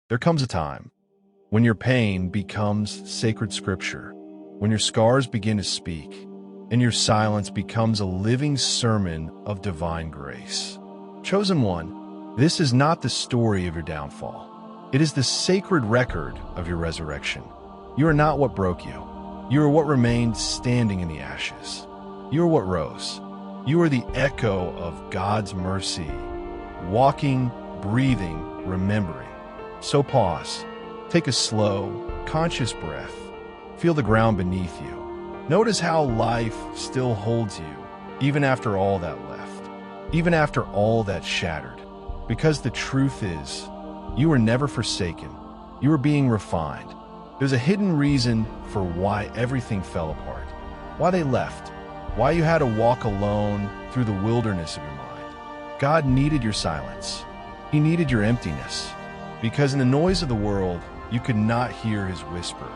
There comes a time when your pain becomes sacred scripture, when your scars begin to speak, and your silence becomes a living sermon of divine grace. Chosen one, this is not the story of your downfall. It is the sacred record of your resurrection. You are not what broke you. You are what remained standing in the ashes. You are what rose. You are the echo of God's mercy, walking, breathing, remembering. So pause. Take a slow, conscious breath. Feel the ground beneath you. Notice how life still holds you, even after all that left, even after all that shattered. Because the truth is, you were never forsaken. You were being refined. There's a hidden reason for why everything fell apart, why they left, why you had to walk alone through the wilderness of your mind. God needed your silence. He needed your emptiness, because in the noise of the world, you could not hear his whisper.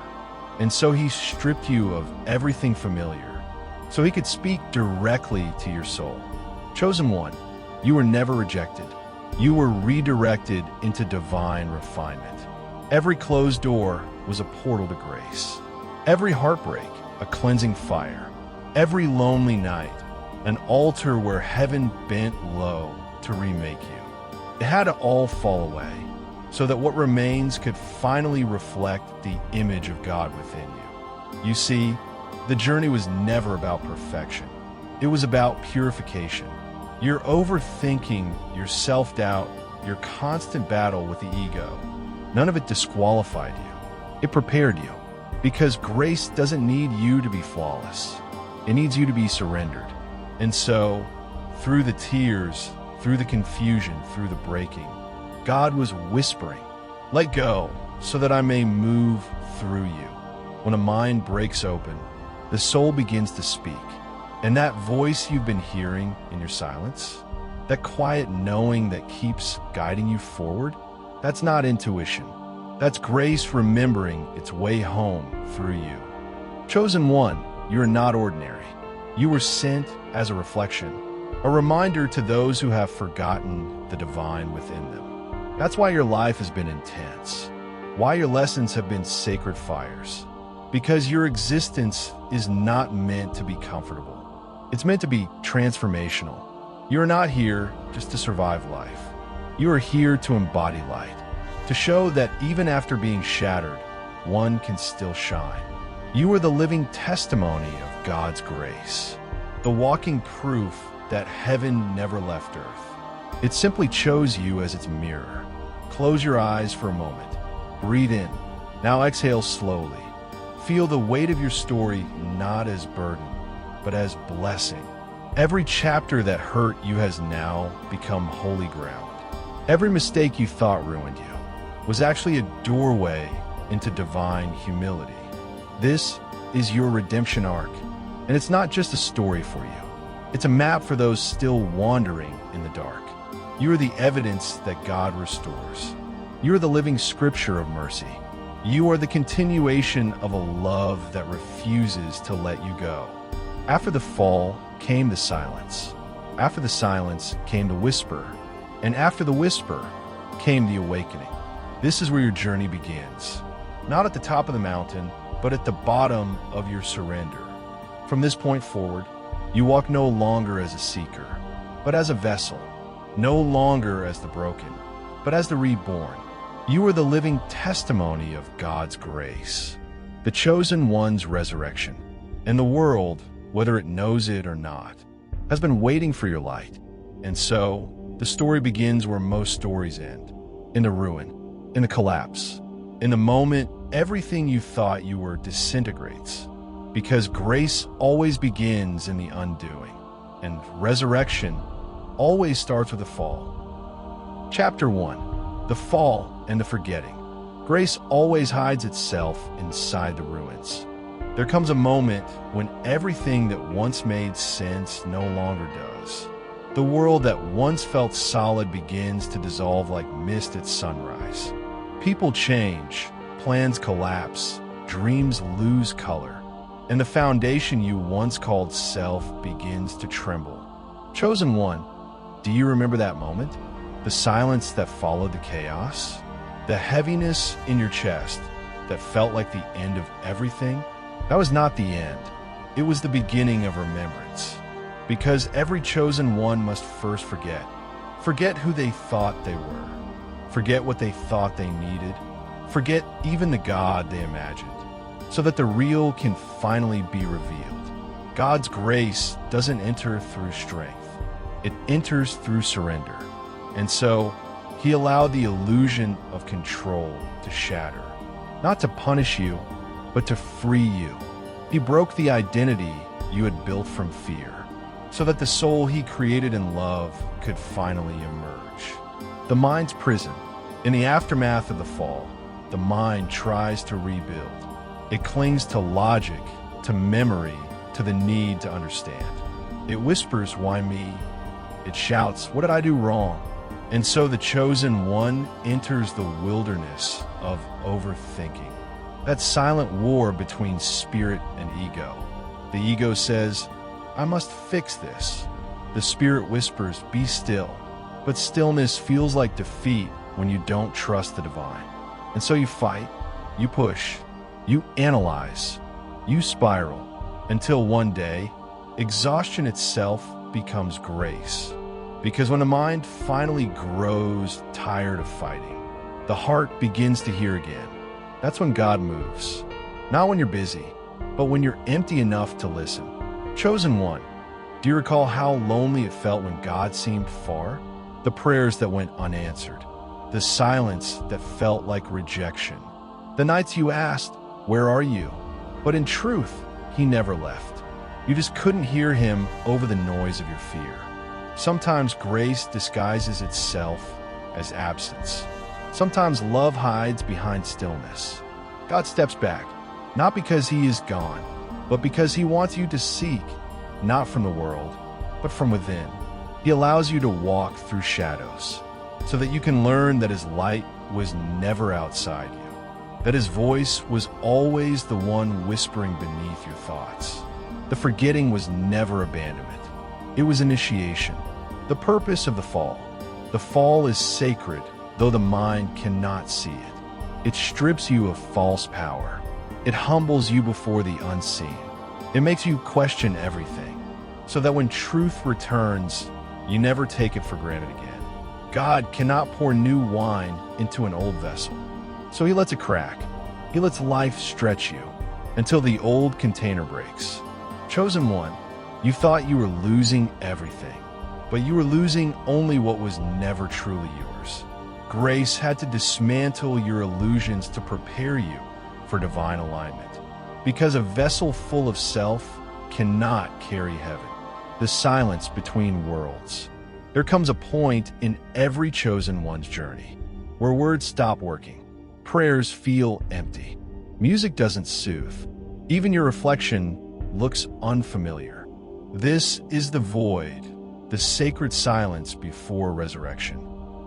And so he stripped you of everything familiar, so he could speak directly to your soul. Chosen one, you were never rejected. You were redirected into divine refinement. Every closed door was a portal to grace. Every heartbreak, a cleansing fire. Every lonely night, an altar where heaven bent low to remake you. It had to all fall away, so that what remains could finally reflect the image of God within you. You see, the journey was never about perfection. It was about purification. Your overthinking, your self-doubt, your constant battle with the ego, none of it disqualified you. It prepared you, because grace doesn't need you to be flawless. It needs you to be surrendered. And so, through the tears, through the confusion, through the breaking, God was whispering, "Let go, so that I may move through you." When a mind breaks open, the soul begins to speak. And that voice you've been hearing in your silence, that quiet knowing that keeps guiding you forward, that's not intuition. That's grace remembering its way home through you. Chosen one, you are not ordinary. You were sent as a reflection, a reminder to those who have forgotten the divine within them. That's why your life has been intense, why your lessons have been sacred fires, because your existence is not meant to be comfortable. It's meant to be transformational. You are not here just to survive life. You are here to embody light, to show that even after being shattered, one can still shine. You are the living testimony of God's grace, the walking proof that heaven never left earth. It simply chose you as its mirror. Close your eyes for a moment. Breathe in. Now exhale slowly. Feel the weight of your story not as burden, but as blessing. Every chapter that hurt you has now become holy ground. Every mistake you thought ruined you was actually a doorway into divine humility. This is your redemption arc, and it's not just a story for you. It's a map for those still wandering in the dark. You are the evidence that God restores. You are the living scripture of mercy. You are the continuation of a love that refuses to let you go. After the fall came the silence. After the silence came the whisper. And after the whisper came the awakening. This is where your journey begins. Not at the top of the mountain, but at the bottom of your surrender. From this point forward, you walk no longer as a seeker, but as a vessel. No longer as the broken, but as the reborn. You are the living testimony of God's grace, the chosen one's resurrection. And the world, whether it knows it or not, has been waiting for your light. And so, the story begins where most stories end, in the ruin, in the collapse, in the moment everything you thought you were disintegrates. Because grace always begins in the undoing, and resurrection always starts with a fall. Chapter 1. The Fall and the Forgetting. Grace always hides itself inside the ruins. There comes a moment when everything that once made sense no longer does. The world that once felt solid begins to dissolve like mist at sunrise. People change, plans collapse, dreams lose color, and the foundation you once called self begins to tremble. Chosen one, do you remember that moment? The silence that followed the chaos? The heaviness in your chest that felt like the end of everything, that was not the end. It was the beginning of remembrance. Because every chosen one must first forget. Forget who they thought they were. Forget what they thought they needed. Forget even the God they imagined, so that the real can finally be revealed. God's grace doesn't enter through strength. It enters through surrender. And so, He allowed the illusion of control to shatter, not to punish you, but to free you. He broke the identity you had built from fear, so that the soul He created in love could finally emerge. The mind's prison. In the aftermath of the fall, the mind tries to rebuild. It clings to logic, to memory, to the need to understand. It whispers, "Why me?" It shouts, "What did I do wrong?" And so the chosen one enters the wilderness of overthinking. That silent war between spirit and ego. The ego says, "I must fix this." The spirit whispers, "Be still." But stillness feels like defeat when you don't trust the divine. And so you fight, you push, you analyze, you spiral, until one day, exhaustion itself becomes grace. Because when the mind finally grows tired of fighting, the heart begins to hear again. That's when God moves. Not when you're busy, but when you're empty enough to listen. Chosen one, do you recall how lonely it felt when God seemed far? The prayers that went unanswered. The silence that felt like rejection. The nights you asked, "Where are you?" But in truth, He never left. You just couldn't hear Him over the noise of your fear. Sometimes grace disguises itself as absence. Sometimes love hides behind stillness. God steps back, not because He is gone, but because He wants you to seek, not from the world, but from within. He allows you to walk through shadows, so that you can learn that His light was never outside you, that His voice was always the one whispering beneath your thoughts. The forgetting was never abandonment. It was initiation. The purpose of the fall. The fall is sacred, though the mind cannot see it. It strips you of false power. It humbles you before the unseen. It makes you question everything, so that when truth returns, you never take it for granted again. God cannot pour new wine into an old vessel, so He lets it crack. He lets life stretch you until the old container breaks. Chosen one, you thought you were losing everything, but you were losing only what was never truly yours. Grace had to dismantle your illusions to prepare you for divine alignment, because a vessel full of self cannot carry heaven. The silence between worlds. There comes a point in every chosen one's journey where words stop working. Prayers feel empty. Music doesn't soothe. Even your reflection looks unfamiliar. This is the void, the sacred silence before resurrection.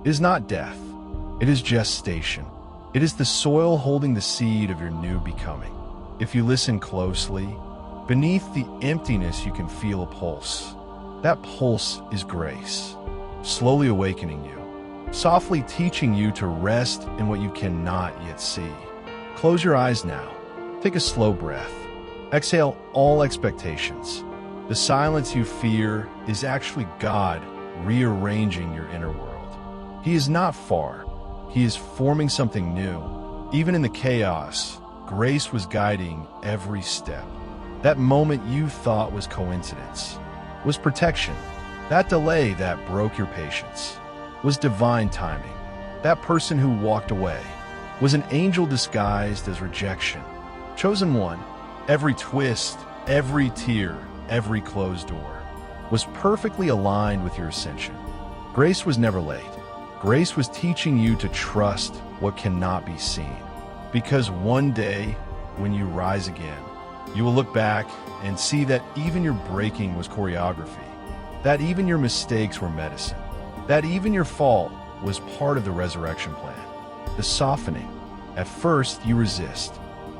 It is not death. It is gestation. It is the soil holding the seed of your new becoming. If you listen closely, beneath the emptiness you can feel a pulse. That pulse is grace, slowly awakening you, softly teaching you to rest in what you cannot yet see. Close your eyes now. Take a slow breath. Exhale all expectations. The silence you fear is actually God rearranging your inner world. He is not far. He is forming something new. Even in the chaos, grace was guiding every step. That moment you thought was coincidence was protection. That delay that broke your patience was divine timing. That person who walked away was an angel disguised as rejection. Chosen one, every twist, every tear, every closed door was perfectly aligned with your ascension. Grace was never late. Grace was teaching you to trust what cannot be seen. Because one day, when you rise again, you will look back and see that even your breaking was choreography, that even your mistakes were medicine, that even your fall was part of the resurrection plan. The softening. At first, you resist.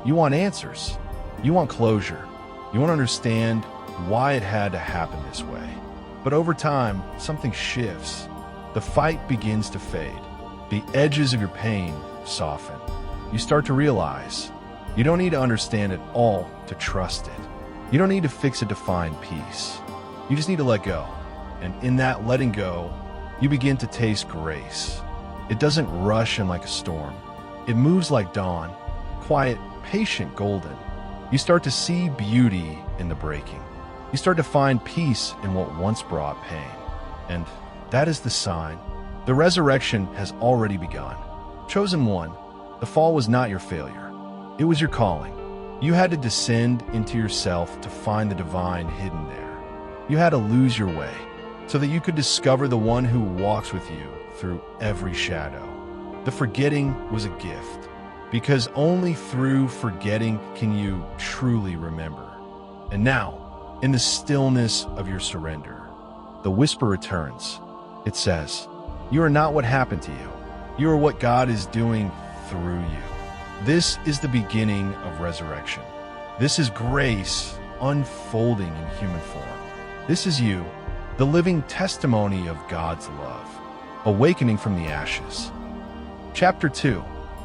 You want answers. You want closure. You want to understand why it had to happen this way. But over time, something shifts. The fight begins to fade. The edges of your pain soften. You start to realize you don't need to understand it all to trust it. You don't need to fix it to find peace. You just need to let go. And in that letting go, you begin to taste grace. It doesn't rush in like a storm. It moves like dawn, quiet, patient, golden. You start to see beauty in the breaking. You start to find peace in what once brought pain. And that is the sign. The resurrection has already begun. Chosen one, the fall was not your failure. It was your calling. You had to descend into yourself to find the divine hidden there. You had to lose your way so that you could discover the one who walks with you through every shadow. The forgetting was a gift, because only through forgetting can you truly remember. And now, in the stillness of your surrender, the whisper returns. It says, "You are not what happened to you. You are what God is doing through you." This is the beginning of resurrection. This is grace unfolding in human form. This is you, the living testimony of God's love, awakening from the ashes. Chapter 2,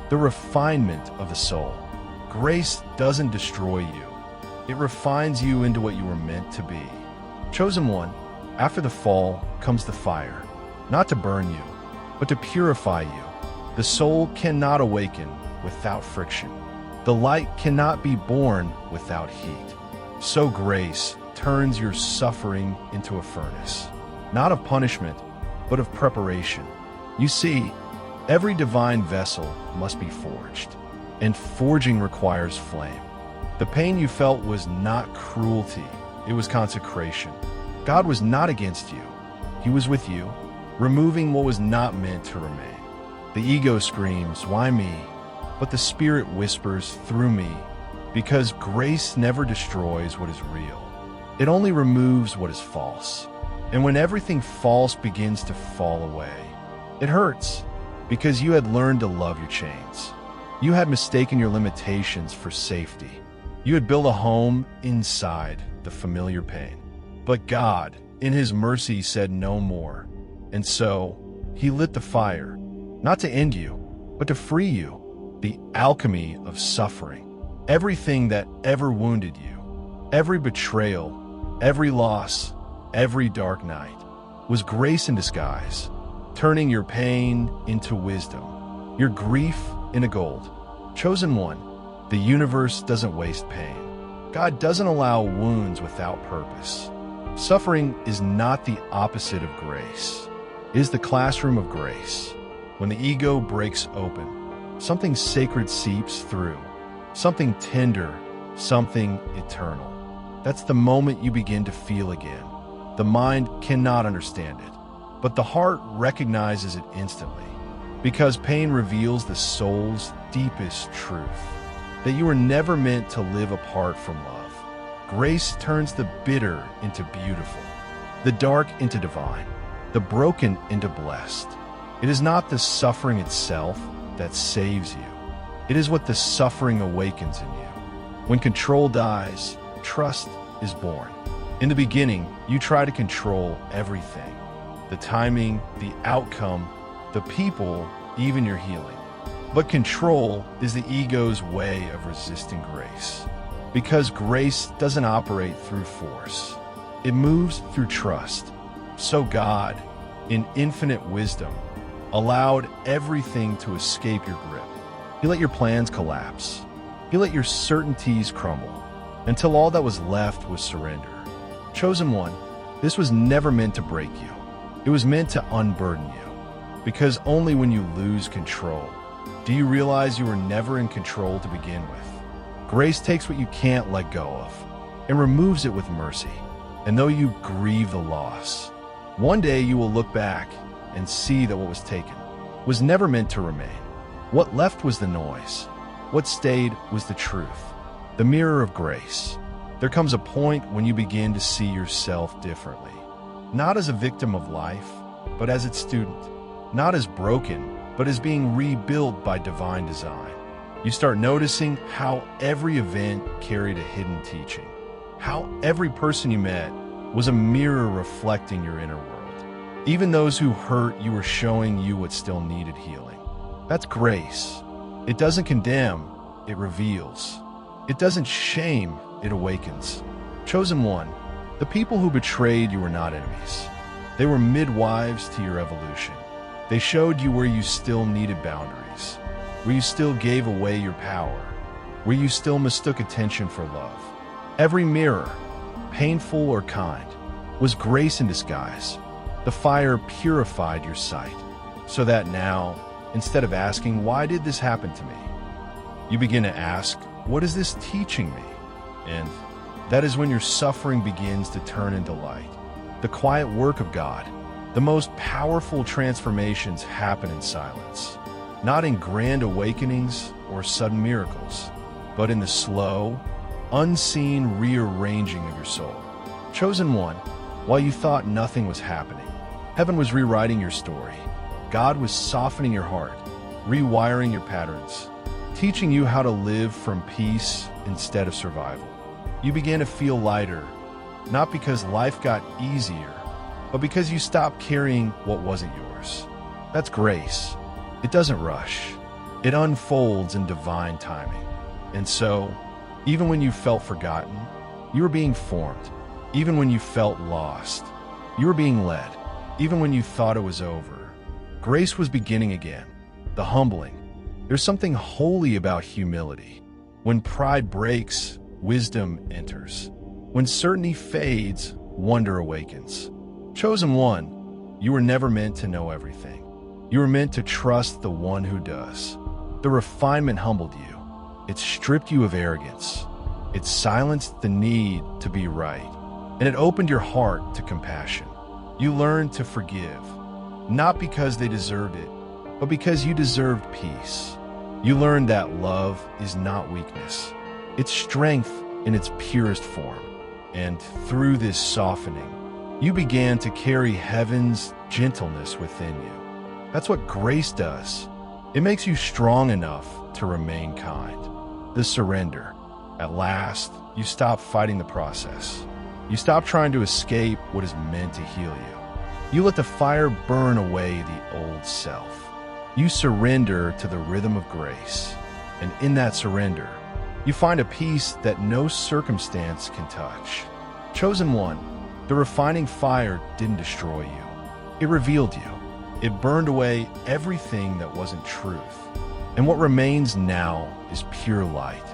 the refinement of the soul. Grace doesn't destroy you. It refines you into what you were meant to be. Chosen one, after the fall comes the fire, not to burn you, but to purify you. The soul cannot awaken without friction. The light cannot be born without heat. So grace turns your suffering into a furnace, not of punishment, but of preparation. You see, every divine vessel must be forged, and forging requires flame. The pain you felt was not cruelty, it was consecration. God was not against you, He was with you, removing what was not meant to remain. The ego screams, "Why me?" But the Spirit whispers, "Through me," because grace never destroys what is real. It only removes what is false. And when everything false begins to fall away, it hurts, because you had learned to love your chains. You had mistaken your limitations for safety. You had built a home inside the familiar pain. But God, in His mercy, said no more. And so, He lit the fire, not to end you, but to free you. The alchemy of suffering. Everything that ever wounded you, every betrayal, every loss, every dark night, was grace in disguise, turning your pain into wisdom, your grief into gold. Chosen one, the universe doesn't waste pain. God doesn't allow wounds without purpose. Suffering is not the opposite of grace. It is the classroom of grace. When the ego breaks open, something sacred seeps through, something tender, something eternal. That's the moment you begin to feel again. The mind cannot understand it, but the heart recognizes it instantly, because pain reveals the soul's deepest truth, that you were never meant to live apart from love. Grace turns the bitter into beautiful, the dark into divine, the broken into blessed. It is not the suffering itself that saves you. It is what the suffering awakens in you. When control dies, trust is born. In the beginning, you try to control everything. The timing, the outcome, the people, even your healing. But control is the ego's way of resisting grace. Because grace doesn't operate through force. It moves through trust. So God, in infinite wisdom, allowed everything to escape your grip. He let your plans collapse. He let your certainties crumble, until all that was left was surrender. Chosen one, this was never meant to break you. It was meant to unburden you. Because only when you lose control do you realize you were never in control to begin with. Grace takes what you can't let go of and removes it with mercy. And though you grieve the loss, one day you will look back and see that what was taken was never meant to remain. What left was the noise. What stayed was the truth, the mirror of grace. There comes a point when you begin to see yourself differently, not as a victim of life, but as its student, not as broken, but as being rebuilt by divine design. You start noticing how every event carried a hidden teaching, how every person you met was a mirror reflecting your inner world. Even those who hurt you were showing you what still needed healing. That's grace. It doesn't condemn, it reveals. It doesn't shame, it awakens. Chosen one, the people who betrayed you were not enemies. They were midwives to your evolution. They showed you where you still needed boundaries, where you still gave away your power, where you still mistook attention for love. Every mirror, painful or kind, was grace in disguise. The fire purified your sight, so that now, instead of asking, "Why did this happen to me?" you begin to ask, "What is this teaching me?" And that is when your suffering begins to turn into light. The quiet work of God. The most powerful transformations happen in silence, not in grand awakenings or sudden miracles, but in the slow, unseen rearranging of your soul. Chosen one, while you thought nothing was happening, heaven was rewriting your story. God was softening your heart, rewiring your patterns, teaching you how to live from peace instead of survival. You began to feel lighter, not because life got easier, but because you stopped carrying what wasn't yours. That's grace. It doesn't rush. It unfolds in divine timing. And so, even when you felt forgotten, you were being formed. Even when you felt lost, you were being led. Even when you thought it was over, grace was beginning again. The humbling. There's something holy about humility. When pride breaks, wisdom enters. When certainty fades, wonder awakens. Chosen one, you were never meant to know everything. You were meant to trust the one who does. The refinement humbled you. It stripped you of arrogance. It silenced the need to be right. And it opened your heart to compassion. You learned to forgive, not because they deserved it, but because you deserved peace. You learned that love is not weakness. It's strength in its purest form. And through this softening, you began to carry heaven's gentleness within you. That's what grace does. It makes you strong enough to remain kind. The surrender. At last, you stop fighting the process. You stop trying to escape what is meant to heal you. You let the fire burn away the old self. You surrender to the rhythm of grace. And in that surrender, you find a peace that no circumstance can touch. Chosen one, the refining fire didn't destroy you. It revealed you. It burned away everything that wasn't truth. And what remains now is pure light.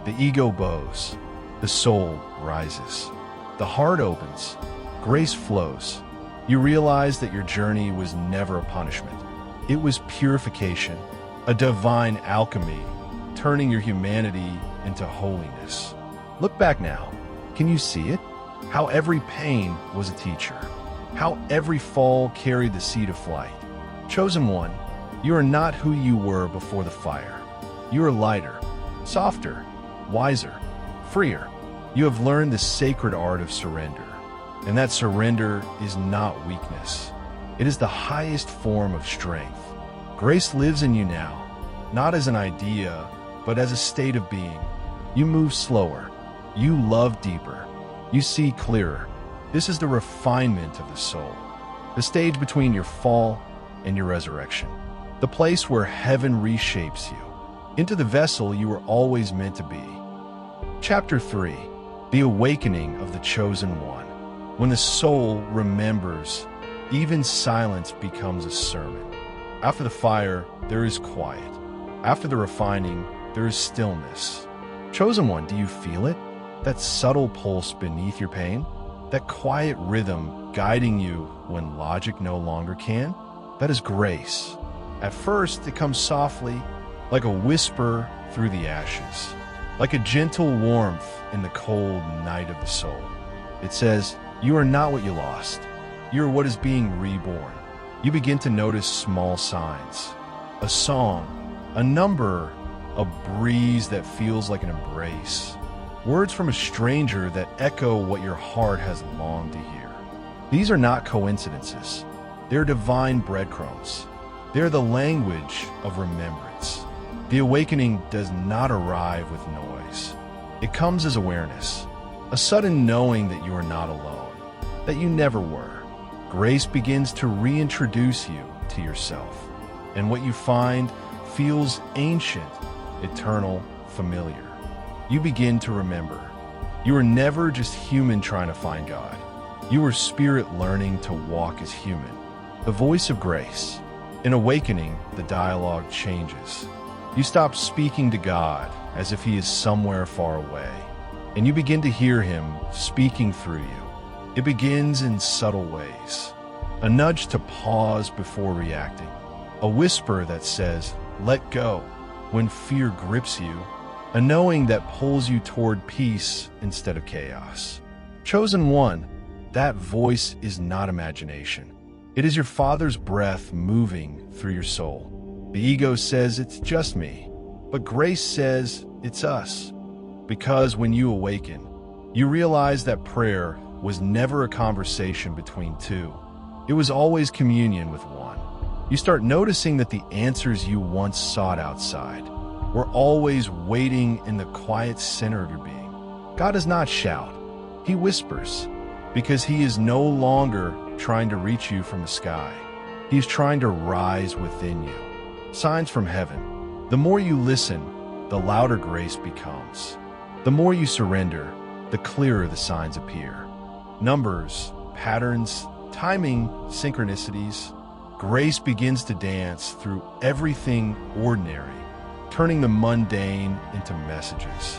The ego bows. The soul rises. The heart opens. Grace flows. You realize that your journey was never a punishment. It was purification, a divine alchemy, turning your humanity into holiness. Look back now. Can you see it? How every pain was a teacher. How every fall carried the seed of flight. Chosen one, you are not who you were before the fire. You are lighter, softer, wiser, freer. You have learned the sacred art of surrender. And that surrender is not weakness. It is the highest form of strength. Grace lives in you now, not as an idea, but as a state of being. You move slower. You love deeper. You see clearer. This is the refinement of the soul, the stage between your fall and your resurrection, the place where heaven reshapes you into the vessel you were always meant to be. Chapter 3, the awakening of the chosen one. When the soul remembers, even silence becomes a sermon. After the fire, there is quiet. After the refining, there is stillness. Chosen one, do you feel it? That subtle pulse beneath your pain? That quiet rhythm guiding you when logic no longer can? That is grace. At first, it comes softly, like a whisper through the ashes, like a gentle warmth in the cold night of the soul. It says, you are not what you lost. You are what is being reborn. You begin to notice small signs. A song, a number, a breeze that feels like an embrace. Words from a stranger that echo what your heart has longed to hear. These are not coincidences. They're divine breadcrumbs. They're the language of remembrance. The awakening does not arrive with noise. It comes as awareness, a sudden knowing that you are not alone, that you never were. Grace begins to reintroduce you to yourself, and what you find feels ancient, eternal, familiar. You begin to remember. You are never just human trying to find God. You are spirit learning to walk as human. The voice of grace. In awakening, the dialogue changes. You stop speaking to God as if he is somewhere far away, and you begin to hear him speaking through you. It begins in subtle ways. A nudge to pause before reacting. A whisper that says, "Let go," when fear grips you. A knowing that pulls you toward peace instead of chaos. Chosen one, that voice is not imagination. It is your Father's breath moving through your soul. The ego says it's just me, but grace says it's us. Because when you awaken, you realize that prayer was never a conversation between two. It was always communion with one. You start noticing that the answers you once sought outside were always waiting in the quiet center of your being. God does not shout. He whispers, because he is no longer trying to reach you from the sky. He is trying to rise within you. Signs from heaven. The more you listen, the louder grace becomes. The more you surrender, the clearer the signs appear. Numbers, patterns, timing, synchronicities. Grace begins to dance through everything ordinary, turning the mundane into messages.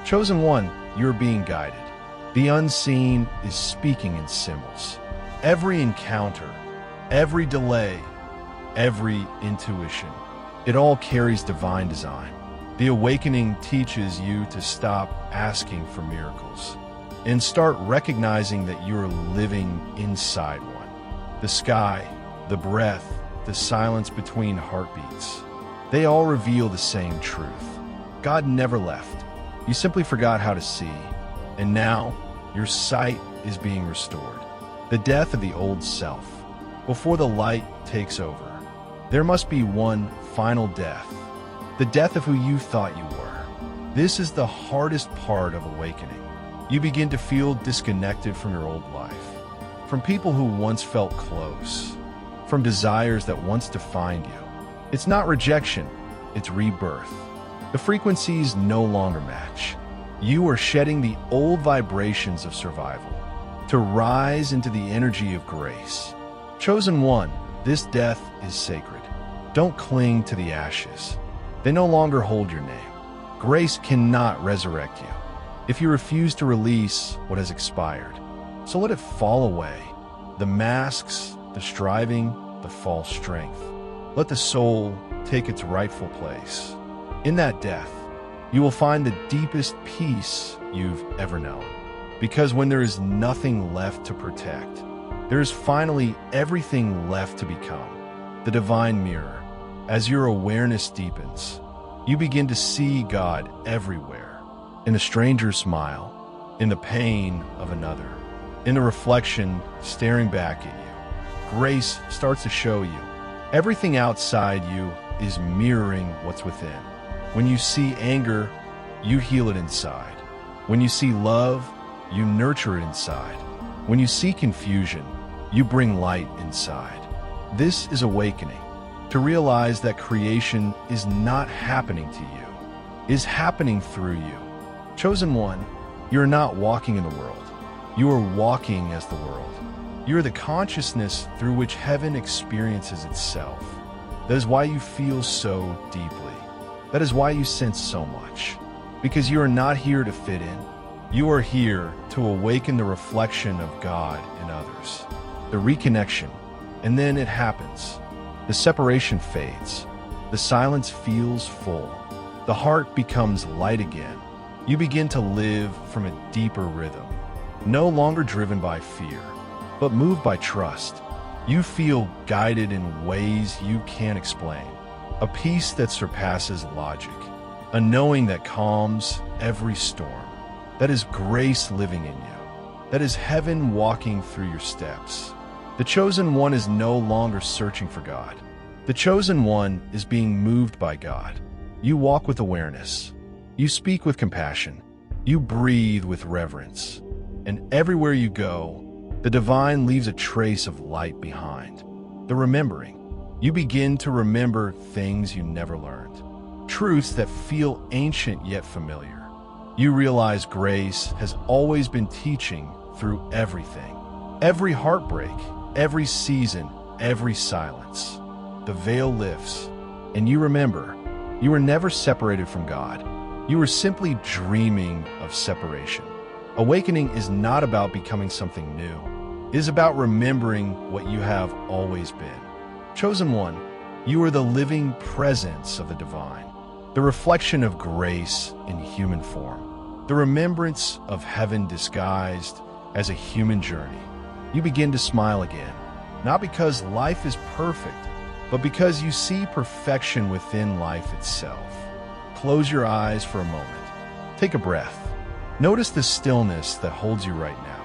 Chosen one, you're being guided. The unseen is speaking in symbols. Every encounter, every delay, every intuition, it all carries divine design. The awakening teaches you to stop asking for miracles and start recognizing that you're living inside one. The sky, the breath, the silence between heartbeats, they all reveal the same truth. God never left. You simply forgot how to see, and now your sight is being restored. The death of the old self. Before the light takes over, there must be one final death, the death of who you thought you were. This is the hardest part of awakening. You begin to feel disconnected from your old life, from people who once felt close, from desires that once defined you. It's not rejection, it's rebirth. The frequencies no longer match. You are shedding the old vibrations of survival to rise into the energy of grace. Chosen one, this death is sacred. Don't cling to the ashes. They no longer hold your name. Grace cannot resurrect you if you refuse to release what has expired. So let it fall away. The masks, the striving, the false strength. Let the soul take its rightful place. In that death, you will find the deepest peace you've ever known. Because when there is nothing left to protect, there is finally everything left to become. The divine mirror. As your awareness deepens, you begin to see God everywhere. In a stranger's smile, in the pain of another, in the reflection staring back at you. Grace starts to show you. Everything outside you is mirroring what's within. When you see anger, you heal it inside. When you see love, you nurture it inside. When you see confusion, you bring light inside. This is awakening, to realize that creation is not happening to you, is happening through you. Chosen one, you're not walking in the world. You are walking as the world. You are the consciousness through which heaven experiences itself. That is why you feel so deeply. That is why you sense so much. Because you are not here to fit in. You are here to awaken the reflection of God in others. The reconnection, and then it happens. The separation fades. The silence feels full. The heart becomes light again. You begin to live from a deeper rhythm, no longer driven by fear, but moved by trust. You feel guided in ways you can't explain. A peace that surpasses logic. A knowing that calms every storm. That is grace living in you. That is heaven walking through your steps. The chosen one is no longer searching for God. The chosen one is being moved by God. You walk with awareness. You speak with compassion. You breathe with reverence. And everywhere you go, The divine leaves a trace of light behind. The remembering. You begin to remember things you never learned. Truths that feel ancient yet familiar. You realize grace has always been teaching through everything. Every heartbreak, every season, every silence. The veil lifts, and you remember, you were never separated from God. You were simply dreaming of separation. Awakening is not about becoming something new. It is about remembering what you have always been. Chosen one, you are the living presence of the divine, the reflection of grace in human form, the remembrance of heaven disguised as a human journey. You begin to smile again, not because life is perfect, but because you see perfection within life itself. Close your eyes for a moment. Take a breath. Notice the stillness that holds you right now.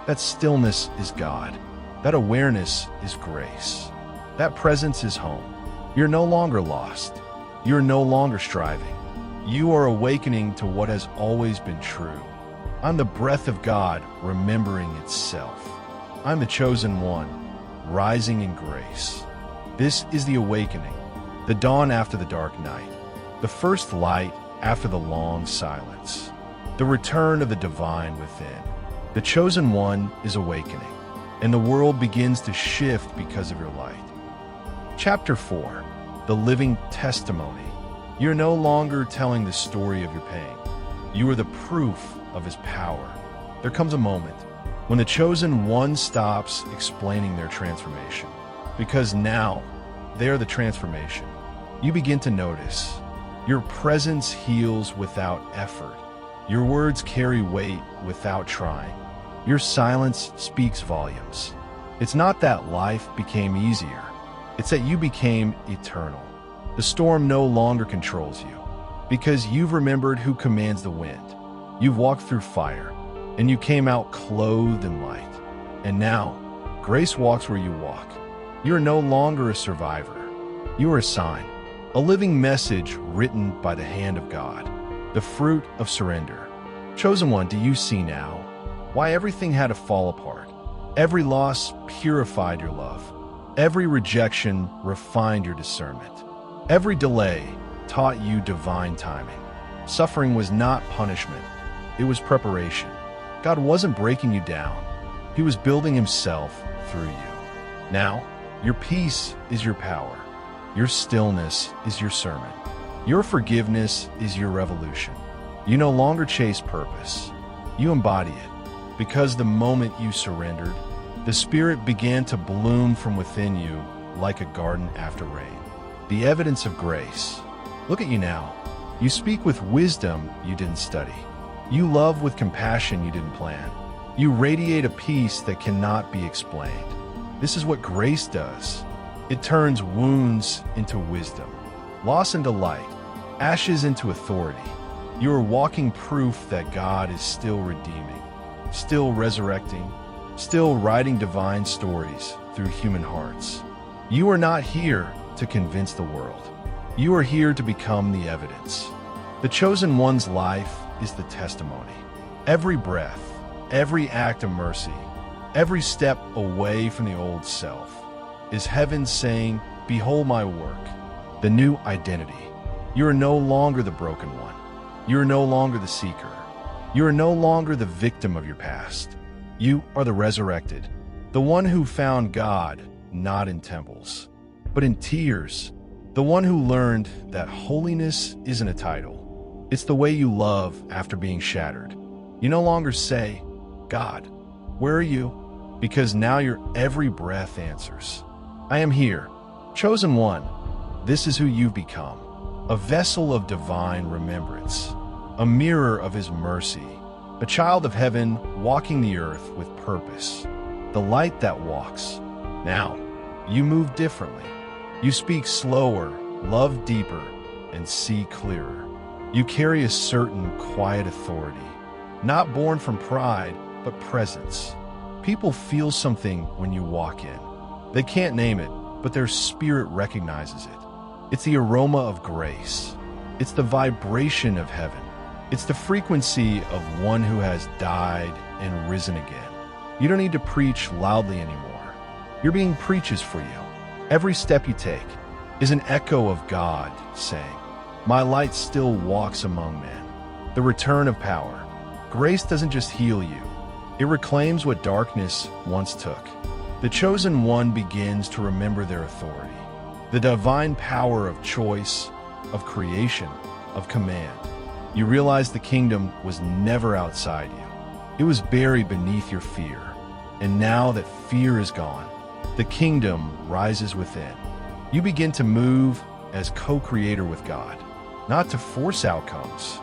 That stillness is God. That awareness is grace. That presence is home. You're no longer lost. You're no longer striving. You are awakening to what has always been true. I'm the breath of God remembering itself. I'm the chosen one, rising in grace. This is the awakening, the dawn after the dark night, the first light after the long silence, the return of the divine within. The chosen one is awakening, and the world begins to shift because of your light. Chapter 4, the living testimony. You're no longer telling the story of your pain. You are the proof of his power. There comes a moment when the chosen one stops explaining their transformation, because now they are the transformation. You begin to notice. Your presence heals without effort. Your words carry weight without trying. Your silence speaks volumes. It's not that life became easier. It's that you became eternal. The storm no longer controls you, because you've remembered who commands the wind. You've walked through fire, and you came out clothed in light. And now, grace walks where you walk. You are no longer a survivor. You are a sign. A living message written by the hand of God, the fruit of surrender. Chosen one, do you see now why everything had to fall apart? Every loss purified your love. Every rejection refined your discernment. Every delay taught you divine timing. Suffering was not punishment, it was preparation. God wasn't breaking you down, he was building himself through you. Now, your peace is your power. Your stillness is your sermon. Your forgiveness is your revolution. You no longer chase purpose. You embody it. Because the moment you surrendered, the Spirit began to bloom from within you like a garden after rain. The evidence of grace. Look at you now. You speak with wisdom you didn't study. You love with compassion you didn't plan. You radiate a peace that cannot be explained. This is what grace does. It turns wounds into wisdom, loss into light, ashes into authority. You are walking proof that God is still redeeming, still resurrecting, still writing divine stories through human hearts. You are not here to convince the world. You are here to become the evidence. The chosen one's life is the testimony. Every breath, every act of mercy, every step away from the old self is heaven saying, behold my work, the new identity. You are no longer the broken one. You are no longer the seeker. You are no longer the victim of your past. You are the resurrected, the one who found God not in temples, but in tears, the one who learned that holiness isn't a title. It's the way you love after being shattered. You no longer say, God, where are you? Because now your every breath answers. I am here, chosen one. This is who you've become, a vessel of divine remembrance, a mirror of his mercy, a child of heaven walking the earth with purpose, the light that walks. Now, you move differently. You speak slower, love deeper, and see clearer. You carry a certain quiet authority, not born from pride, but presence. People feel something when you walk in. They can't name it, but their spirit recognizes it. It's the aroma of grace. It's the vibration of heaven. It's the frequency of one who has died and risen again. You don't need to preach loudly anymore. Your being preaches for you. Every step you take is an echo of God saying, "My light still walks among men." The return of power. Grace doesn't just heal you. It reclaims what darkness once took. The chosen one begins to remember their authority. The divine power of choice, of creation, of command. You realize the kingdom was never outside you. It was buried beneath your fear. And now that fear is gone, the kingdom rises within. You begin to move as co-creator with God, not to force outcomes,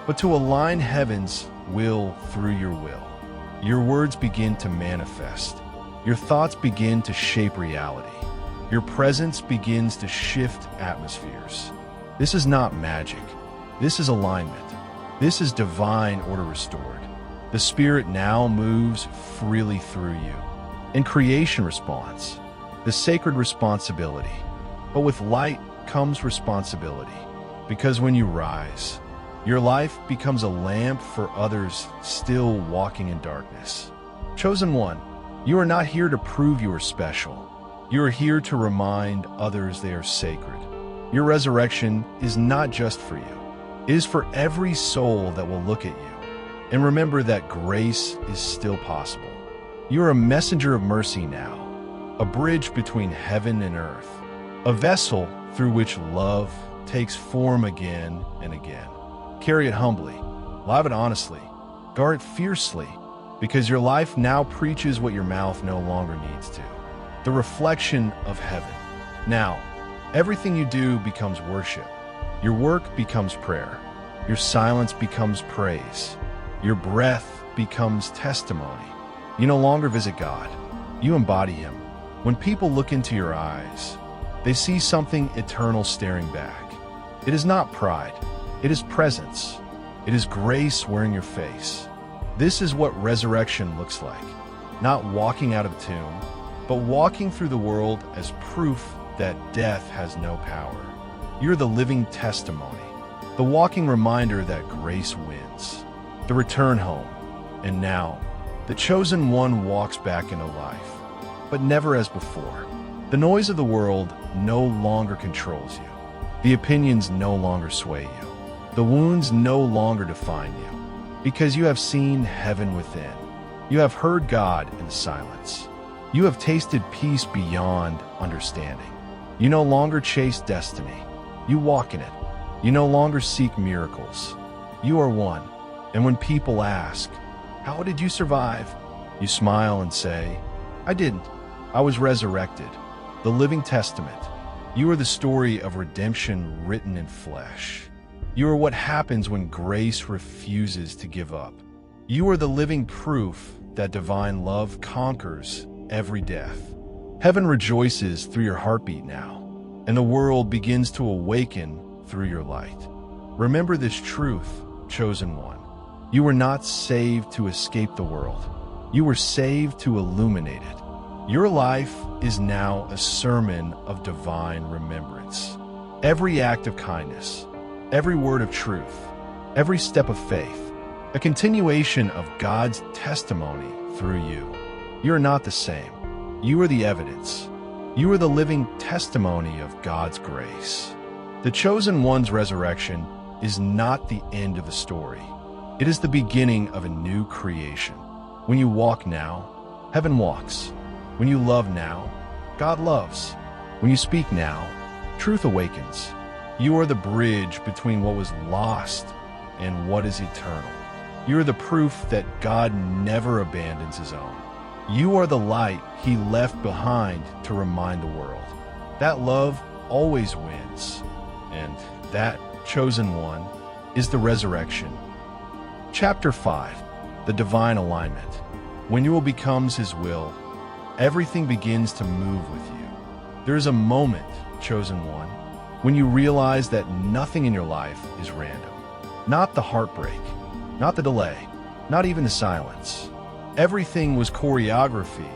but to align heaven's will through your will. Your words begin to manifest. Your thoughts begin to shape reality. Your presence begins to shift atmospheres. This is not magic. This is alignment. This is divine order restored. The Spirit now moves freely through you. In creation response, the sacred responsibility. But with light comes responsibility. Because when you rise, your life becomes a lamp for others still walking in darkness. Chosen one, you are not here to prove you are special. You are here to remind others they are sacred. Your resurrection is not just for you. It is for every soul that will look at you. And remember that grace is still possible. You are a messenger of mercy now, a bridge between heaven and earth, a vessel through which love takes form again and again. Carry it humbly, live it honestly, guard it fiercely, because your life now preaches what your mouth no longer needs to. The reflection of heaven. Now, everything you do becomes worship. Your work becomes prayer. Your silence becomes praise. Your breath becomes testimony. You no longer visit God. You embody Him. When people look into your eyes, they see something eternal staring back. It is not pride. It is presence. It is grace wearing your face. This is what resurrection looks like. Not walking out of the tomb, but walking through the world as proof that death has no power. You're the living testimony, the walking reminder that grace wins. The return home. And now, the chosen one walks back into life, but never as before. The noise of the world no longer controls you. The opinions no longer sway you. The wounds no longer define you, because you have seen heaven within. You have heard God in silence. You have tasted peace beyond understanding. You no longer chase destiny. You walk in it. You no longer seek miracles. You are one. And when people ask, "How did you survive?" you smile and say, "I didn't. I was resurrected." The living testament. You are the story of redemption written in flesh. You are what happens when grace refuses to give up. You are the living proof that divine love conquers every death. Heaven rejoices through your heartbeat now, and the world begins to awaken through your light. Remember this truth, chosen one. You were not saved to escape the world. You were saved to illuminate it. Your life is now a sermon of divine remembrance. Every act of kindness, every word of truth, every step of faith, a continuation of God's testimony through you. You are not the same. You are the evidence. You are the living testimony of God's grace. The chosen one's resurrection is not the end of the story. It is the beginning of a new creation. When you walk now, heaven walks. When you love now, God loves. When you speak now, truth awakens. You are the bridge between what was lost and what is eternal. You are the proof that God never abandons His own. You are the light He left behind to remind the world. That love always wins, and that chosen one is the resurrection. Chapter 5. The Divine Alignment. When your will becomes His will, everything begins to move with you. There is a moment, chosen one, when you realize that nothing in your life is random. Not the heartbreak, not the delay, not even the silence. Everything was choreography,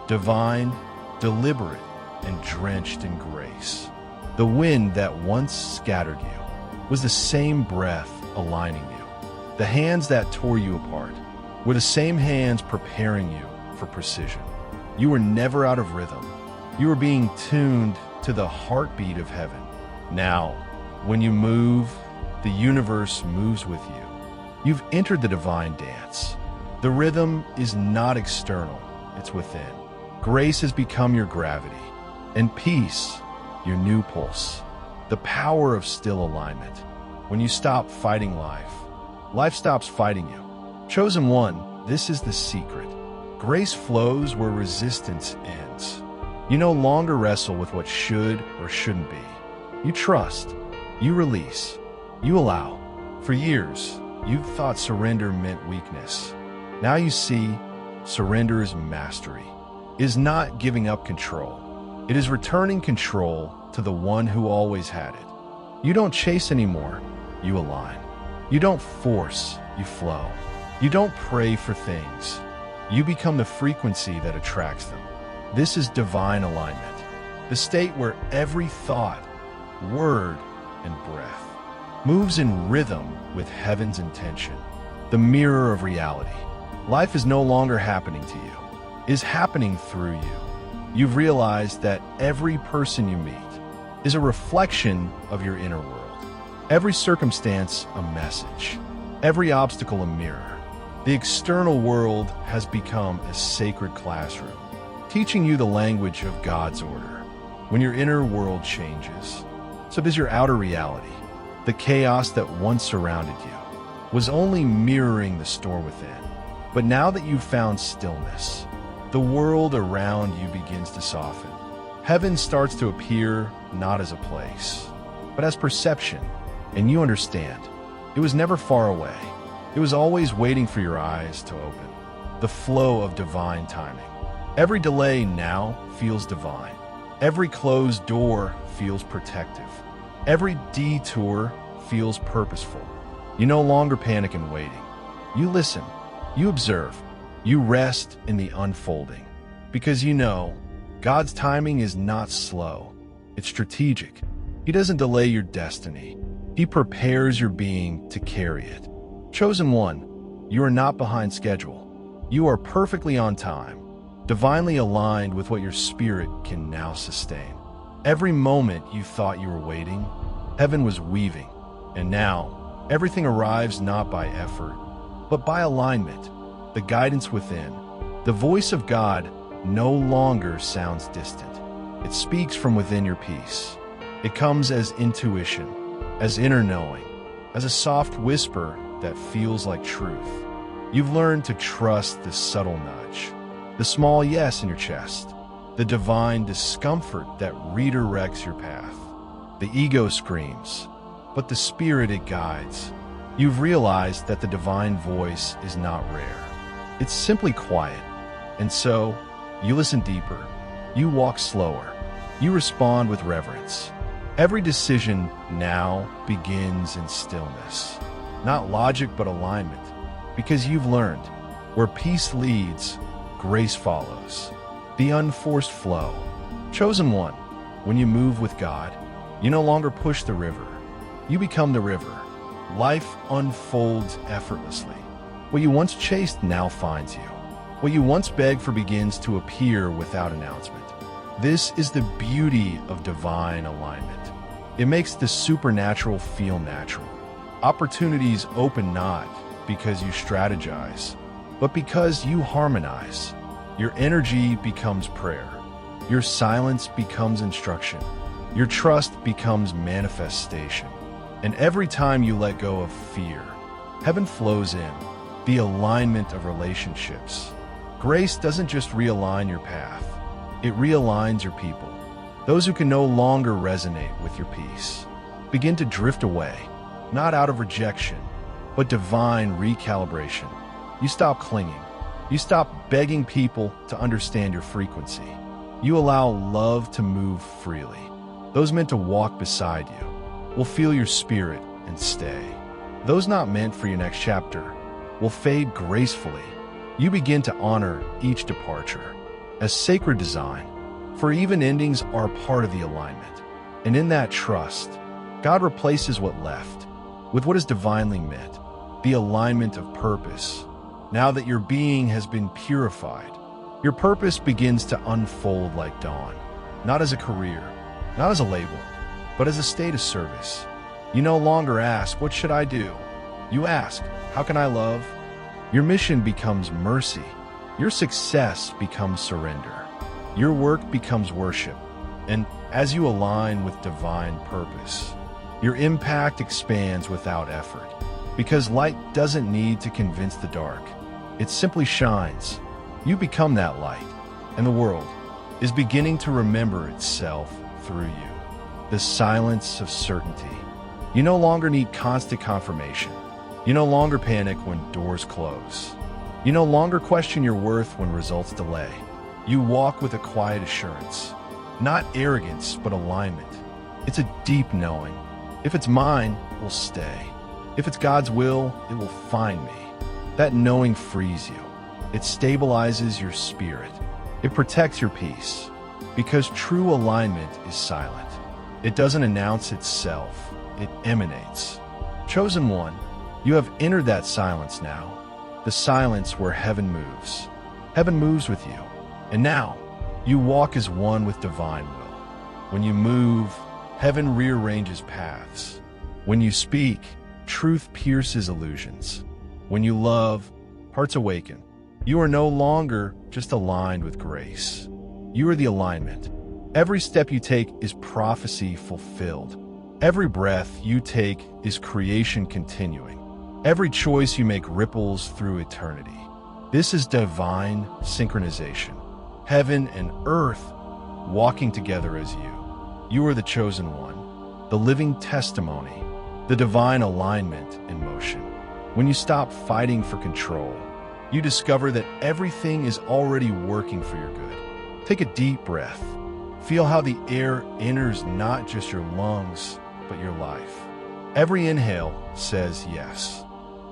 divine, deliberate, and drenched in grace. The wind that once scattered you was the same breath aligning you. The hands that tore you apart were the same hands preparing you for precision. You were never out of rhythm. You were being tuned to the heartbeat of heaven. Now, when you move, the universe moves with you. You've entered the divine dance. The rhythm is not external, it's within. Grace has become your gravity, and peace, your new pulse. The power of still alignment. When you stop fighting life, life stops fighting you. Chosen one, this is the secret. Grace flows where resistance ends. You no longer wrestle with what should or shouldn't be. You trust. You release. You allow. For years, you've thought surrender meant weakness. Now you see, surrender is mastery. It is not giving up control. It is returning control to the one who always had it. You don't chase anymore, you align. You don't force, you flow. You don't pray for things. You become the frequency that attracts them. This is divine alignment, the state where every thought, word, and breath moves in rhythm with heaven's intention, the mirror of reality. Life is no longer happening to you, it is happening through you. You've realized that every person you meet is a reflection of your inner world. Every circumstance, a message. Every obstacle, a mirror. The external world has become a sacred classroom, teaching you the language of God's order. When your inner world changes, so does your outer reality. The chaos that once surrounded you was only mirroring the storm within. But now that you've found stillness, the world around you begins to soften. Heaven starts to appear not as a place, but as perception, and you understand. It was never far away. It was always waiting for your eyes to open. The flow of divine timing. Every delay now feels divine. Every closed door feels protective. Every detour feels purposeful. You no longer panic in waiting. You listen. You observe. You rest in the unfolding. Because you know, God's timing is not slow. It's strategic. He doesn't delay your destiny. He prepares your being to carry it. Chosen one, you are not behind schedule. You are perfectly on time, divinely aligned with what your spirit can now sustain. Every moment you thought you were waiting, heaven was weaving. And now, everything arrives not by effort, but by alignment, the guidance within. The voice of God no longer sounds distant. It speaks from within your peace. It comes as intuition, as inner knowing, as a soft whisper that feels like truth. You've learned to trust the subtle nudge, the small yes in your chest, the divine discomfort that redirects your path. The ego screams, but the spirit it guides. You've realized that the divine voice is not rare. It's simply quiet. And so, you listen deeper. You walk slower. You respond with reverence. Every decision now begins in stillness. Not logic, but alignment. Because you've learned, where peace leads, grace follows. The unforced flow. Chosen one, when you move with God, you no longer push the river. You become the river. Life unfolds effortlessly. What you once chased now finds you. What you once begged for begins to appear without announcement. This is the beauty of divine alignment. It makes the supernatural feel natural. Opportunities open not because you strategize, but because you harmonize. Your energy becomes prayer. Your silence becomes instruction. Your trust becomes manifestation. And every time you let go of fear, heaven flows in, the alignment of relationships. Grace doesn't just realign your path, it realigns your people. Those who can no longer resonate with your peace begin to drift away, not out of rejection, but divine recalibration. You stop clinging. You stop begging people to understand your frequency. You allow love to move freely. Those meant to walk beside you will feel your spirit and stay. Those not meant for your next chapter will fade gracefully. You begin to honor each departure as sacred design, for even endings are part of the alignment. And in that trust, God replaces what left with what is divinely meant, the alignment of purpose. Now that your being has been purified, Your purpose begins to unfold like dawn, not as a career, not as a label, but as a state of service. You no longer ask, "What should I do?" You ask, "How can I love?" Your mission becomes mercy. Your success becomes surrender. Your work becomes worship. And as you align with divine purpose, your impact expands without effort. Because light doesn't need to convince the dark. It simply shines. You become that light, and the world is beginning to remember itself through you. The silence of certainty. You no longer need constant confirmation. You no longer panic when doors close. You no longer question your worth when results delay. You walk with a quiet assurance. Not arrogance, but alignment. It's a deep knowing. If it's mine, it will stay. If it's God's will, it will find me. That knowing frees you. It stabilizes your spirit. It protects your peace. Because true alignment is silent. It doesn't announce itself. It emanates. Chosen one, you have entered that silence now. The silence where heaven moves. Heaven moves with you. And now, you walk as one with divine will. When you move, heaven rearranges paths. When you speak, truth pierces illusions. When you love, hearts awaken. You are no longer just aligned with grace. You are the alignment. Every step you take is prophecy fulfilled. Every breath you take is creation continuing. Every choice you make ripples through eternity. This is divine synchronization. Heaven and earth walking together as you. You are the chosen one, the living testimony, the divine alignment in motion. When you stop fighting for control, you discover that everything is already working for your good. Take a deep breath. Feel how the air enters not just your lungs, but your life. Every inhale says yes.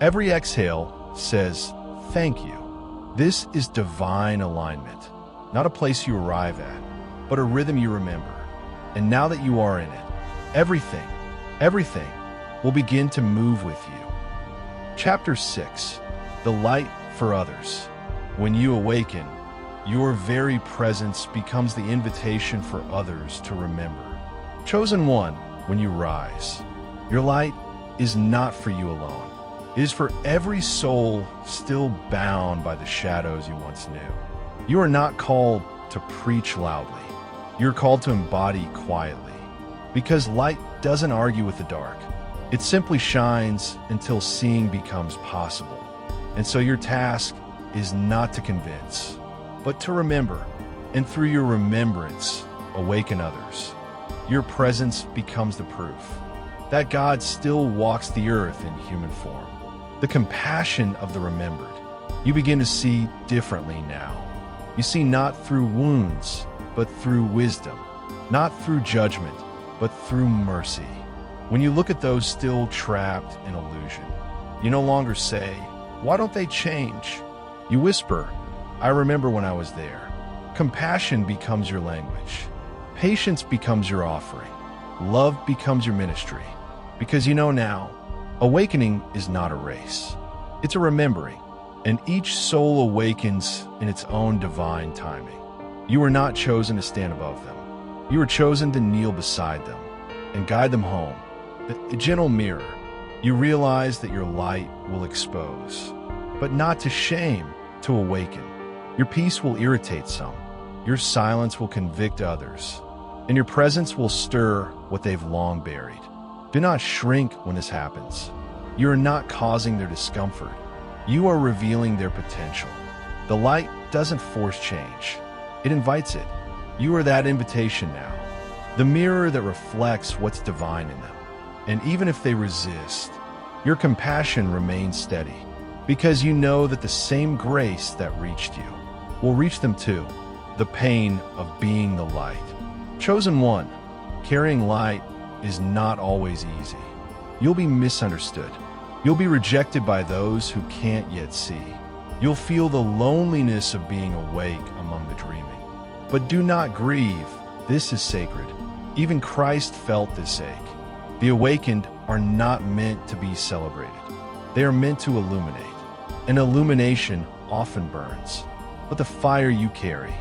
Every exhale says thank you. This is divine alignment, not a place you arrive at, but a rhythm you remember. And now that you are in it, everything will begin to move with you. Chapter 6, The Light for Others. When you awaken, your very presence becomes the invitation for others to remember. Chosen one, when you rise, your light is not for you alone. It is for every soul still bound by the shadows you once knew. You are not called to preach loudly. You're called to embody quietly. Because light doesn't argue with the dark. It simply shines until seeing becomes possible. And so your task is not to convince, but to remember. And through your remembrance, awaken others. Your presence becomes the proof that God still walks the earth in human form. The compassion of the remembered. You begin to see differently now. You see not through wounds, but through wisdom. Not through judgment, but through mercy. When you look at those still trapped in illusion, you no longer say, "Why don't they change?" You whisper, "I remember when I was there." Compassion becomes your language. Patience becomes your offering. Love becomes your ministry. Because you know now, awakening is not a race. It's a remembering. And each soul awakens in its own divine timing. You were not chosen to stand above them. You were chosen to kneel beside them and guide them home. A gentle mirror. You realize that your light will expose, but not to shame, to awaken. Your peace will irritate some. Your silence will convict others. And your presence will stir what they've long buried. Do not shrink when this happens. You are not causing their discomfort. You are revealing their potential. The light doesn't force change. It invites it. You are that invitation now. The mirror that reflects what's divine in them. And even if they resist, your compassion remains steady. Because you know that the same grace that reached you will reach them too. The pain of being the light. Chosen one, carrying light is not always easy. You'll be misunderstood. You'll be rejected by those who can't yet see. You'll feel the loneliness of being awake among the dreaming. But do not grieve. This is sacred. Even Christ felt this ache. The awakened are not meant to be celebrated. They are meant to illuminate. And illumination often burns. But the fire you carry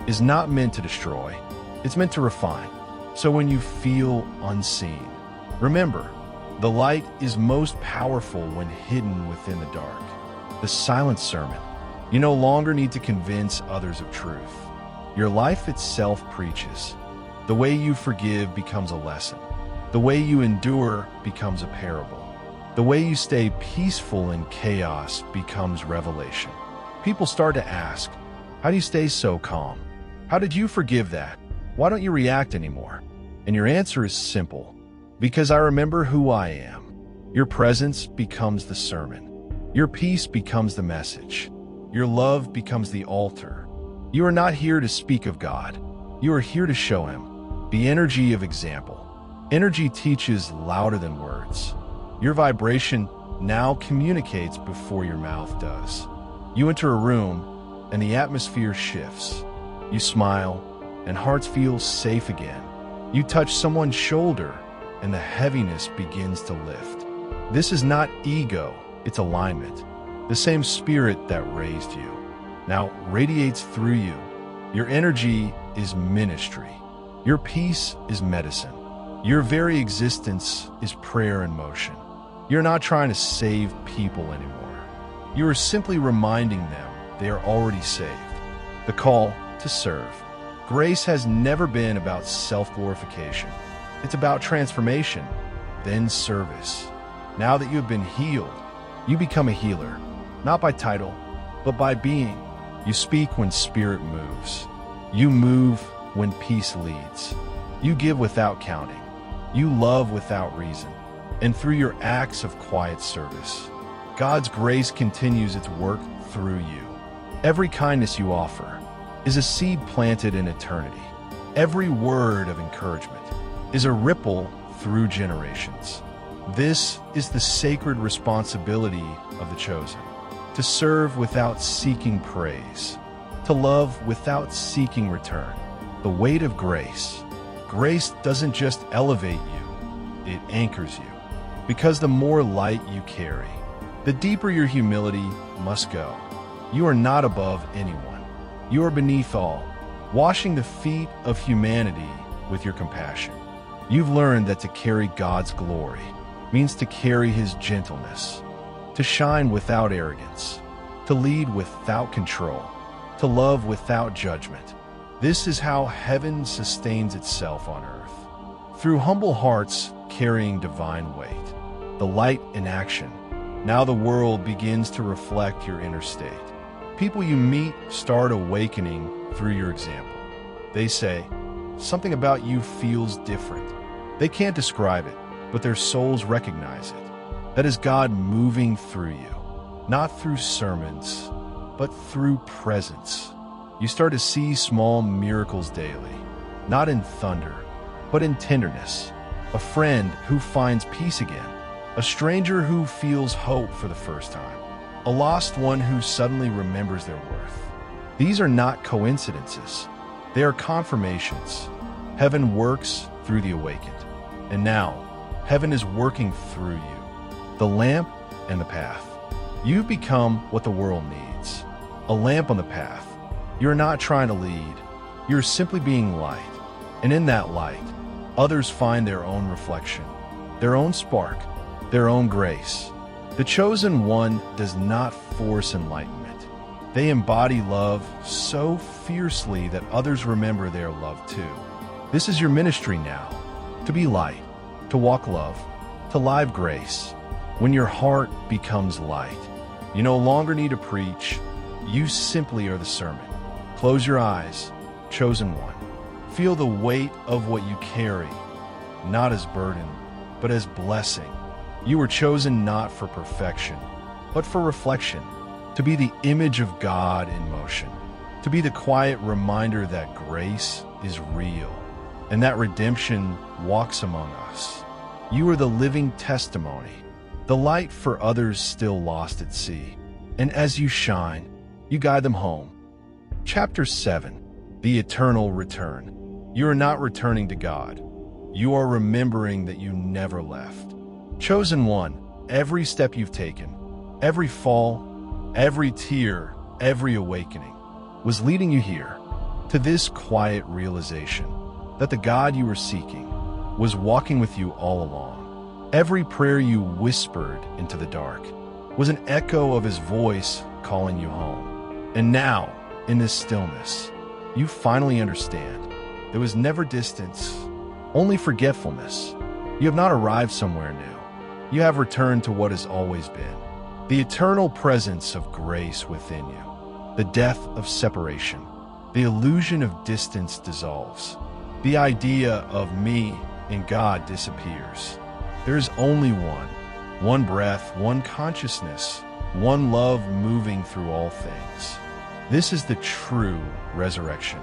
is not meant to destroy, it's meant to refine. So when you feel unseen, remember, the light is most powerful when hidden within the dark. The silent sermon. You no longer need to convince others of truth. Your life itself preaches. The way you forgive becomes a lesson. The way you endure becomes a parable. The way you stay peaceful in chaos becomes revelation. People start to ask, how do you stay so calm? How did you forgive that? Why don't you react anymore? And your answer is simple. Because I remember who I am. Your presence becomes the sermon. Your peace becomes the message. Your love becomes the altar. You are not here to speak of God. You are here to show Him. The energy of example. Energy teaches louder than words. Your vibration now communicates before your mouth does. You enter a room and the atmosphere shifts. You smile and hearts feel safe again. You touch someone's shoulder and the heaviness begins to lift. This is not ego, it's alignment. The same spirit that raised you now radiates through you. Your energy is ministry. Your peace is medicine. Your very existence is prayer in motion. You're not trying to save people anymore. You are simply reminding them they are already saved. The call to serve. Grace has never been about self-glorification. It's about transformation, then service. Now that you have been healed, you become a healer, not by title, but by being. You speak when spirit moves. You move when peace leads. You give without counting. You love without reason. And through your acts of quiet service, God's grace continues its work through you. Every kindness you offer is a seed planted in eternity. Every word of encouragement is a ripple through generations. This is the sacred responsibility of the chosen, to serve without seeking praise, to love without seeking return. The weight of grace. Grace doesn't just elevate you, it anchors you. Because the more light you carry, the deeper your humility must go. You are not above anyone. You are beneath all, washing the feet of humanity with your compassion. You've learned that to carry God's glory means to carry His gentleness, to shine without arrogance, to lead without control, to love without judgment. This is how heaven sustains itself on earth. Through humble hearts carrying divine weight, the light in action. Now the world begins to reflect your inner state. People you meet start awakening through your example. They say, something about you feels different. They can't describe it, but their souls recognize it. That is God moving through you, not through sermons, but through presence. You start to see small miracles daily, not in thunder, but in tenderness. A friend who finds peace again, a stranger who feels hope for the first time, a lost one who suddenly remembers their worth. These are not coincidences. They are confirmations. Heaven works through the awakened. And now, heaven is working through you. The lamp and the path. You've become what the world needs. A lamp on the path. You're not trying to lead. You're simply being light. And in that light, others find their own reflection, their own spark, their own grace. The chosen one does not force enlightenment. They embody love so fiercely that others remember their love too. This is your ministry now, to be light, to walk love, to live grace. When your heart becomes light, you no longer need to preach. You simply are the sermon. Close your eyes, chosen one. Feel the weight of what you carry, not as burden, but as blessing. You were chosen not for perfection, but for reflection, to be the image of God in motion, to be the quiet reminder that grace is real, and that redemption walks among us. You are the living testimony, the light for others still lost at sea. And as you shine, you guide them home. Chapter 7. The Eternal Return. You are not returning to God. You are remembering that you never left. Chosen one, every step you've taken, every fall, every tear, every awakening, was leading you here, to this quiet realization that the God you were seeking was walking with you all along. Every prayer you whispered into the dark was an echo of his voice calling you home. And now, in this stillness, you finally understand. There was never distance, only forgetfulness. You have not arrived somewhere new. You have returned to what has always been, the eternal presence of grace within you. The death of separation, the illusion of distance dissolves. The idea of me and God disappears. There is only one breath, one consciousness, one love moving through all things. This is the true resurrection,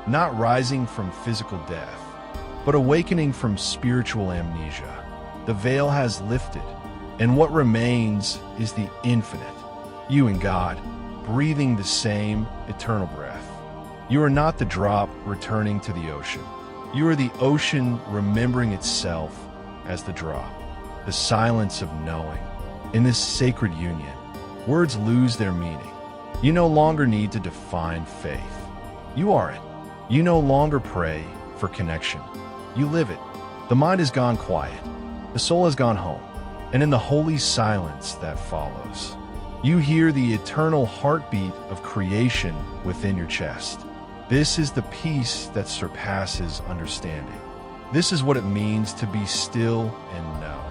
not rising from physical death, but awakening from spiritual amnesia. The veil has lifted, and what remains is the infinite, you and God, breathing the same eternal breath. You are not the drop returning to the ocean. You are the ocean remembering itself as the drop, the silence of knowing. In this sacred union, words lose their meaning. You no longer need to define faith. You are it. You no longer pray for connection. You live it. The mind has gone quiet. The soul has gone home. And in the holy silence that follows, you hear the eternal heartbeat of creation within your chest. This is the peace that surpasses understanding. This is what it means to be still and know.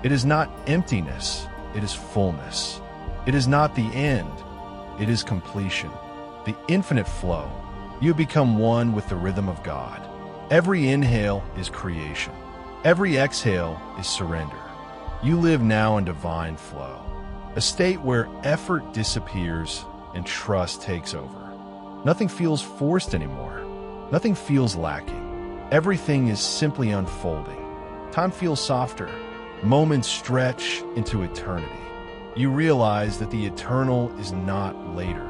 It is not emptiness, it is fullness. It is not the end, it is completion. The infinite flow. You become one with the rhythm of God. Every inhale is creation. Every exhale is surrender. You live now in divine flow, a state where effort disappears and trust takes over. Nothing feels forced anymore. Nothing feels lacking. Everything is simply unfolding. Time feels softer. Moments stretch into eternity. You realize that the eternal is not later.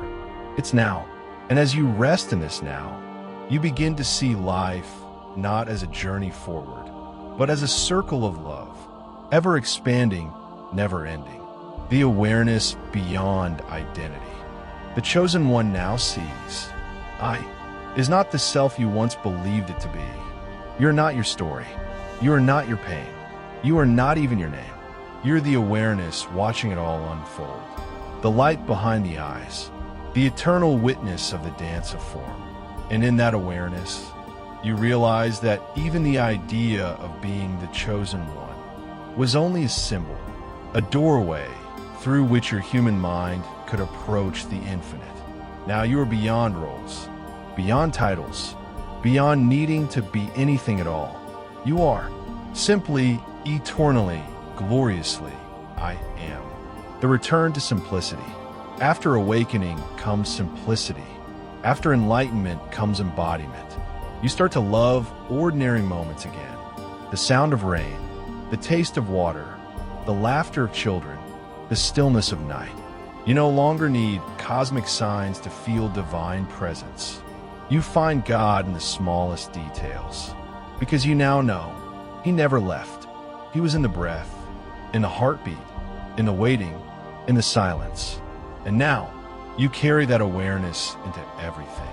It's now. And as you rest in this now, you begin to see life not as a journey forward, but as a circle of love, ever expanding, never ending. The awareness beyond identity. The chosen one now sees, I is not the self you once believed it to be. You're not your story. You are not your pain. You are not even your name. You're the awareness watching it all unfold. The light behind the eyes. The eternal witness of the dance of form. And in that awareness, you realize that even the idea of being the chosen one was only a symbol, a doorway through which your human mind could approach the infinite. Now you are beyond roles, beyond titles, beyond needing to be anything at all. You are simply, eternally, gloriously, I am. The return to simplicity. After awakening comes simplicity. After enlightenment comes embodiment. You start to love ordinary moments again. The sound of rain, the taste of water, the laughter of children, the stillness of night. You no longer need cosmic signs to feel divine presence. You find God in the smallest details, because you now know He never left. He was in the breath, in the heartbeat, in the waiting, in the silence. And now, you carry that awareness into everything.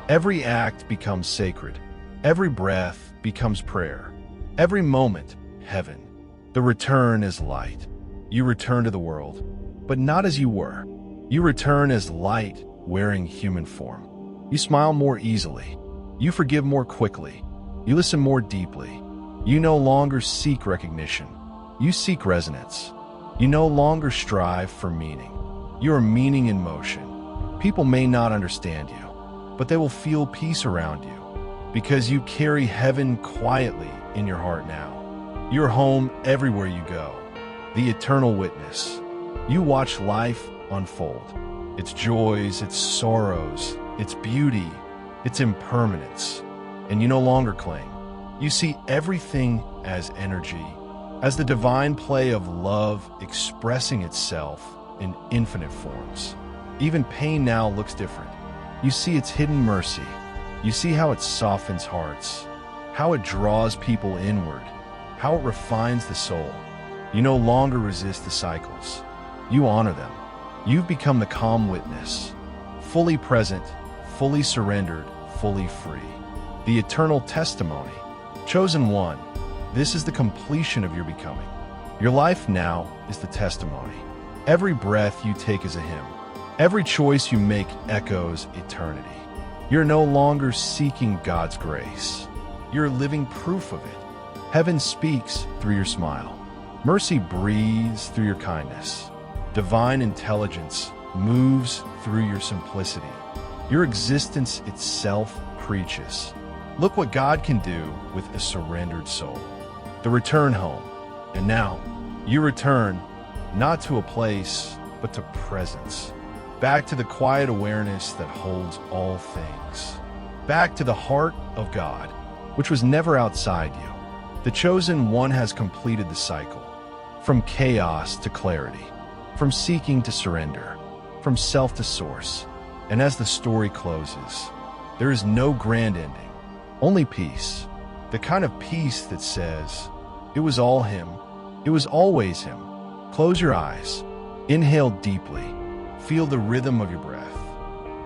Every act becomes sacred. Every breath becomes prayer. Every moment, heaven. The return is light. You return to the world, but not as you were. You return as light wearing human form. You smile more easily. You forgive more quickly. You listen more deeply. You no longer seek recognition. You seek resonance. You no longer strive for meaning. You are meaning in motion. People may not understand you, but they will feel peace around you because you carry heaven quietly in your heart now. You're home everywhere you go. The eternal witness. You watch life unfold. Its joys, its sorrows, its beauty, its impermanence. And you no longer cling. You see everything as energy, as the divine play of love expressing itself in infinite forms. Even pain now looks different. You see its hidden mercy. You see how it softens hearts, how it draws people inward, how it refines the soul. You no longer resist the cycles. You honor them. You've become the calm witness, fully present, fully surrendered, fully free. The eternal testimony. Chosen one, this is the completion of your becoming. Your life now is the testimony. Every breath you take is a hymn. Every choice you make echoes eternity. You're no longer seeking God's grace. You're living proof of it. Heaven speaks through your smile. Mercy breathes through your kindness. Divine intelligence moves through your simplicity. Your existence itself preaches. Look what God can do with a surrendered soul. The return home. And now, you return not to a place, but to presence. Back to the quiet awareness that holds all things. Back to the heart of God, which was never outside you. The chosen one has completed the cycle. From chaos to clarity. From seeking to surrender. From self to source. And as the story closes, there is no grand ending, only peace. The kind of peace that says, it was all Him. It was always Him. Close your eyes. Inhale deeply. Feel the rhythm of your breath.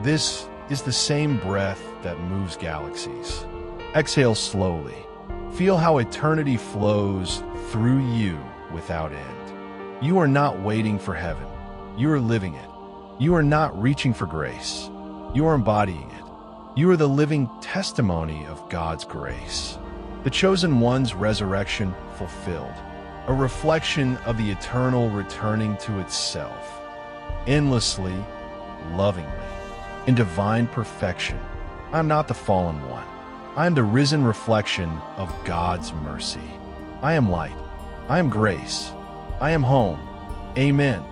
This is the same breath that moves galaxies. Exhale slowly. Feel how eternity flows through you without end. You are not waiting for heaven. You are living it. You are not reaching for grace. You are embodying it. You are the living testimony of God's grace. The chosen one's resurrection fulfilled. A reflection of the eternal returning to itself. Endlessly, lovingly, in divine perfection. I am not the fallen one. I am the risen reflection of God's mercy. I am light. I am grace. I am home. Amen.